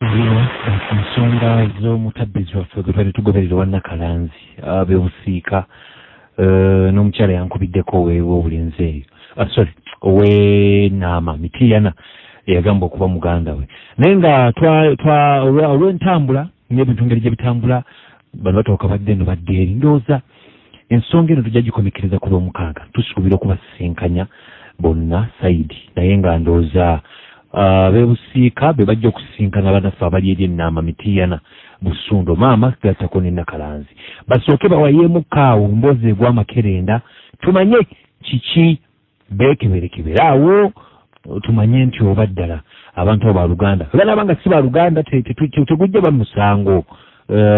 Zino ensonga z'omutabbizi waffe gwe twali tugoberera wannakalanzi abebusiika n'omukyala yankubiddeko ow'obulenzi eyo ow'ennaama Mitiyana eyagamba okuba muganda we naye nga olw'entambula n'ebintu ngeri gye bitambula bano batooka badde eno badde eri ndowooza ensonga eno tujja gikomekkereza ku lw'omukaaga tusuubira okubasisinkanya bonna sayidi naye nga ndowooza bebusiika be bajja okusisinkana banaffe abali eri ennaama Mitiyana Busundo maama gattako ne Nakalanzi basooke bawayeemukko awo mbozi egw'amakerenda tumanye kiki beekeberekebera awo tumanye nti oba ddala abantu abo baluganda banaabanga si baluganda tegujja bamusango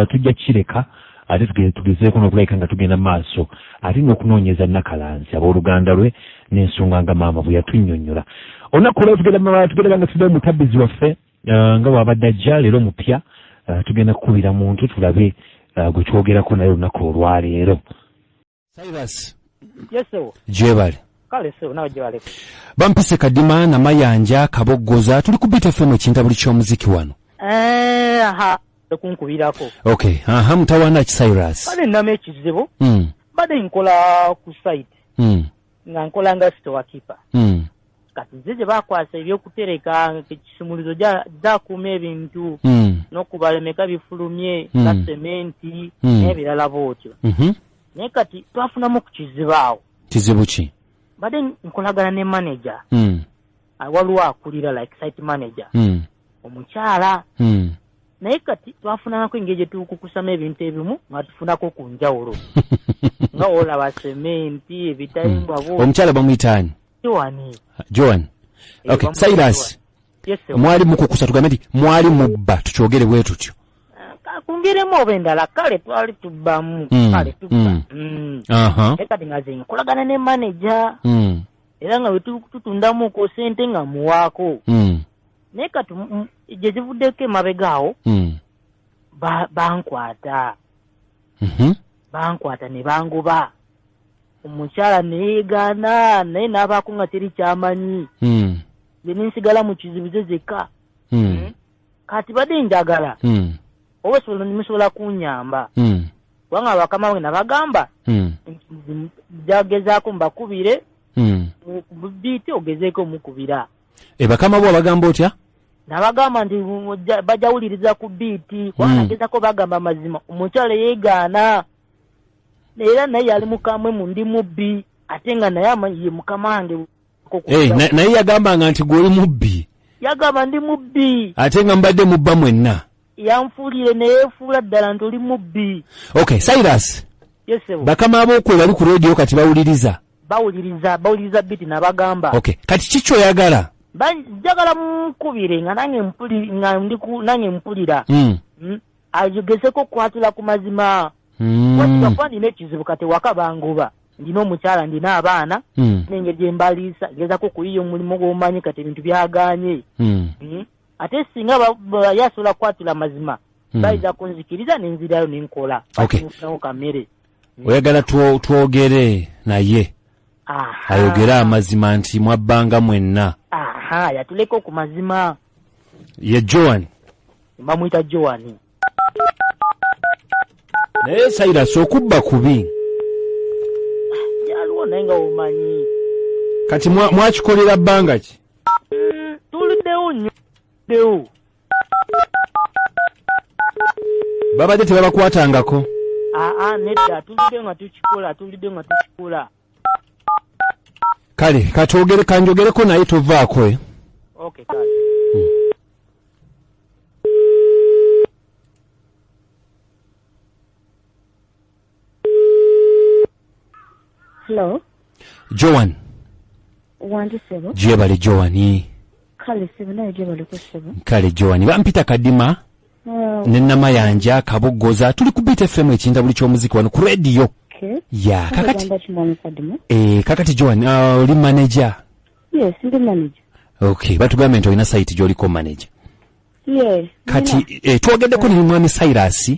tujja kireka ate tugezeeko n'okulayika nga tugenda mu maaso ate n'okunoonyeza Nakalanzi abooluganda lwe n'ensonga nga maama bwe yatunnyonnyola olunaku olwo tugenda nga tudde mutabbizi waffe nga bw'abadde ajja leero mupya tugenda kukubira muntu tulabe gwe twogerako naye olunaku olwaleero. Cyrus. Yes sir. Jebale. Kale sir nawe jebale. Bampise Kadima na Mayanja Kaboggoza tuli kubita FM ekintabuli ky'omuziki wano. Aha. Kunkubirako. Okay. Aha mutawana ki Cyrus. Kale name ekizibu. Bade nkola ku site. Nga nkola nga store keeper. Kati zije bakwasa ebyokutereka ekisumulizo zakuuma ebintu n'okubalemeka bifulumye nga sementi n'ebirala bootyo. Naye kati twafunamu ku kizibaawo. Kizibu ki? Bade nkolagana ne manager. Waliwo akulira like site manager. Omukyala. Naye kati twafunako engeri gye tukukusama ebintu ebimu nga tufunako ku njawulo. Nga olaba sementi ebitayimbwa bo. Omukyala bamuyitaani? Joan. Okay, Cyrus. Yes sir. Mwali mukukusa tugambe nti mwali mubba tukyogere bwe tutyo. Kungiremu obendala kale twali tubbamu kale tubba. Ekati ngaze nkolagana ne manager. Era nga wetutundamu ko sente nga muwaako. Naye kati gye zivuddeko emabegaawo bankwata. Bankwata ne bangoba. Omukyala neyegaana naye n'abaako nga teri kyamanyi. Nze ninsigala mu kizibu ze zeka. Kati badde njagala. Owesobola nimusobola kunnyamba. Kubanga bakama bange nabagamba jagezaako mbakubire biiti ogezeeko mukubira. Bakama bo bagamba otya? Nabagamba nti bajawuliriza ku biiti kubanga nagezaako bagamba mazima omukyala yeegaana. Era naye yali mukamwe mu ndi mubbi ate nga naye amanyi mukama wange. Naye yagambanga nti gw'oli mubbi. Yagamba ndi mubbi. Ate nga mbadde mubba mwenna. Yanfuulire ne yeefuula ddala nti oli mubbi. Okay, Cyrus. Yes sir. Bakama bookwe bali ku radio kati bawuliriza. Bawuliriza biti nabagamba. Okay, kati kiki oyagala? Njagala mukubire nga nange mpulira. Ayogezeko kwatula ku mazima. Wati nina ekizibu kati waka bangoba ndina omukyala ndina abaana n'engeri gye mbaliisa gezako kuyiya omulimu gw'omanyi kati ebintu byaganye. Ate singa yasobola kukwatula mazima bayinza kunzikiriza nenzirayo nenkola nawo kamere. Oyagala twogere naye ayogere amazima nti mwabbanga mwenna. Yatuleko ku mazima. Ye Joan. Bamuyita Joan. Naye Cyrus okubba kubi. Yaliwo naye nga omanyi. Kati mwakikolera bbanga ki? Tuliddewo nnyo. Babadde tebabakwatangako? Nedda tulidde nga tukikola. Kale kanjogereko naye tovaako. Okay kale. Hello. Joan. Wandi sebo. Jebale Joan. Kale sebo naye jebale ko sebo. Kale Joan bampita Kadima. Ne Mayanja Kaboggoza tuli ku Beat FM ekintabuli ky'omuziki wano ku radio. Okay. Ya kakati. Kakati Joan oli manager. Yes, ndi manager. Okay, batugambye nti olina site gy'oliko manager. Yes. Kati twogeddeko ne mwami Cyrus.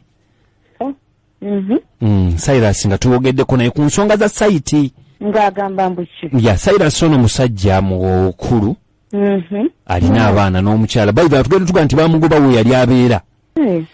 Cyrus nga tuwogeddeko naye ku nsonga za site. Ngagamba mbuchi. Ya Cyrus ono musajja mukulu alina abaana n'omukyala bayiba tugenda tuga nti bamugoba we yali abeera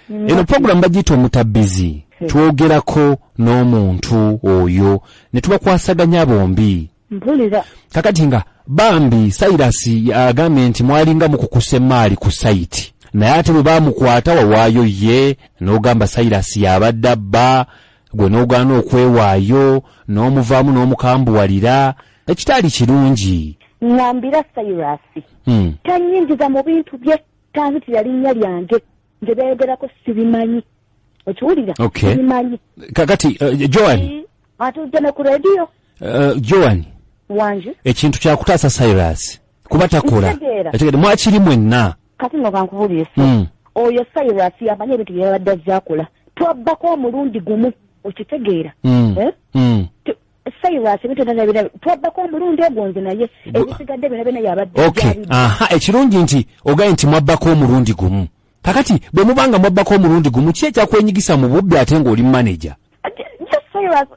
eno program bagiyita omutabbizi twogerako n'omuntu oyo ne tubakwasaganya bombi mpulira kakati nga bambi Cyrus agambye nti mwalinga mukukusa emaali ku site naye ate bwe bamukwata wawaayo ye n'ogamba Cyrus yabadde abba gwe n'ogaana okwewaayo n'omuvaamu n'omukambuwalira ekitali kirungi ngambira Cyrus tanyingiza mu bintu bye tanzitira linnya lyange nje beegerako sibimanyi okiwulira sibimanyi kakati Joan atujja ne ku radio Joan wanje ekintu kyakutaasa Cyrus kuba takola etegere mwakiri mwenna kati no kankubulire oyo Cyrus yamanyi ebintu bye yabadde azaakola twabbako omulundi gumu okitegeera Cyrus ebintu byonna twabbako omulundi egonze naye ebisigadde byonna yabadde ekirungi nti ogaye nti mwabbako omulundi gumu kakati bwe mubanga mwabbako omulundi gumu ki ekyakwenyigisa mu bubbi ate ng'oli manager Cyrus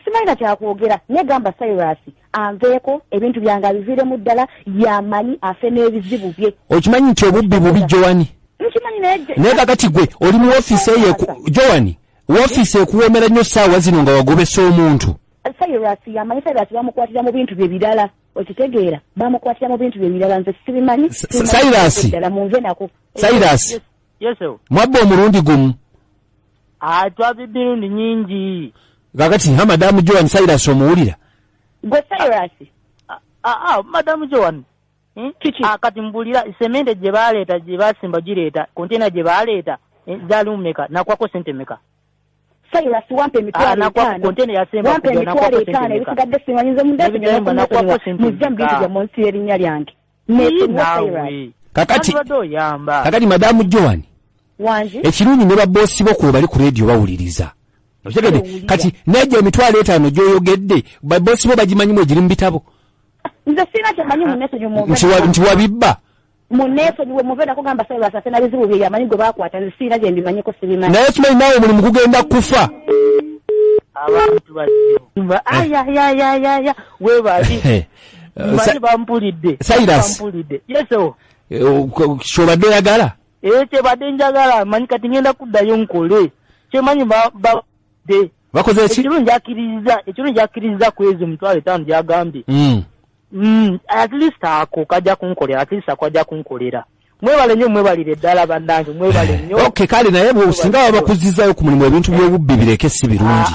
simanyi kyakwogera negamba Cyrus anveeko ebintu byange abiviiremu ddala yamanyi afe n'ebizibu bye okimanyi nti obubbi bubi Joan nkimanyi naye kakati gwe oli mu ofiisi eyo Joan woofiisi ekuwoomera nnyo ssaawa zino nga wagobesa omuntu Cyrus yamanyi Cyrus bamukwatira mu bintu bye birala okitegeera bamukwatira mu bintu bye birala nze sibimanyi Cyrus ddala munve nako Cyrus mwabba omulundi gumu twabibbirundi nyingi kakati ha madamu Joan Cyrus omuwulira gwe Cyrus madamu Joan kati mbulira semente gye baleeta gye basimba gireeta kontena gye baleeta zaali mumeka nakwako sente meka Cyrus wampe emitwalo etaano kontena yasemba wampe emitwalo etaano ebisigadde simanyize mujja mu bintu bya munsi y'erinnya lyange kakati madamu Joan wanje ekirungi ne babboosi bo kuba bali ku radio bawuliriza otegede kati nejja emitwalo etaano gy'oyogedde babboosi bo bagimanyimu egiri mu bitabo nze sina kyamanyi muneso nti wabibba muneso gwe muvenda kugamba Cyrus afena bizibu bye yamanyi gwe bakwata nze sina gye mbimanyiko sibimanyi naye kimanyi naawe omulimu gugenda kufa abantu bazibu ayayayayaya webali manyi bampulidde Cyrus yeso kyobadde oyagala kyebadde njagala manyi kati ngenda kuddayo nkole kyemanyi bakoze eki ekirungi akkiriza ku ezo emitwalo etaano gyagambye at least ako kajja kunkolera at least ako ajja kunkolera mwebale nnyo mwebalire ddala bannange mwebale nnyo okay kale naye singa babakuzizaayo ku mulimu ebintu by'obubbi bireke si birungi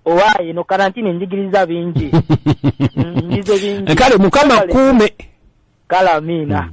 owa eno karantini njigiriza bingi njizo bingi kale mukama kuume kale amiina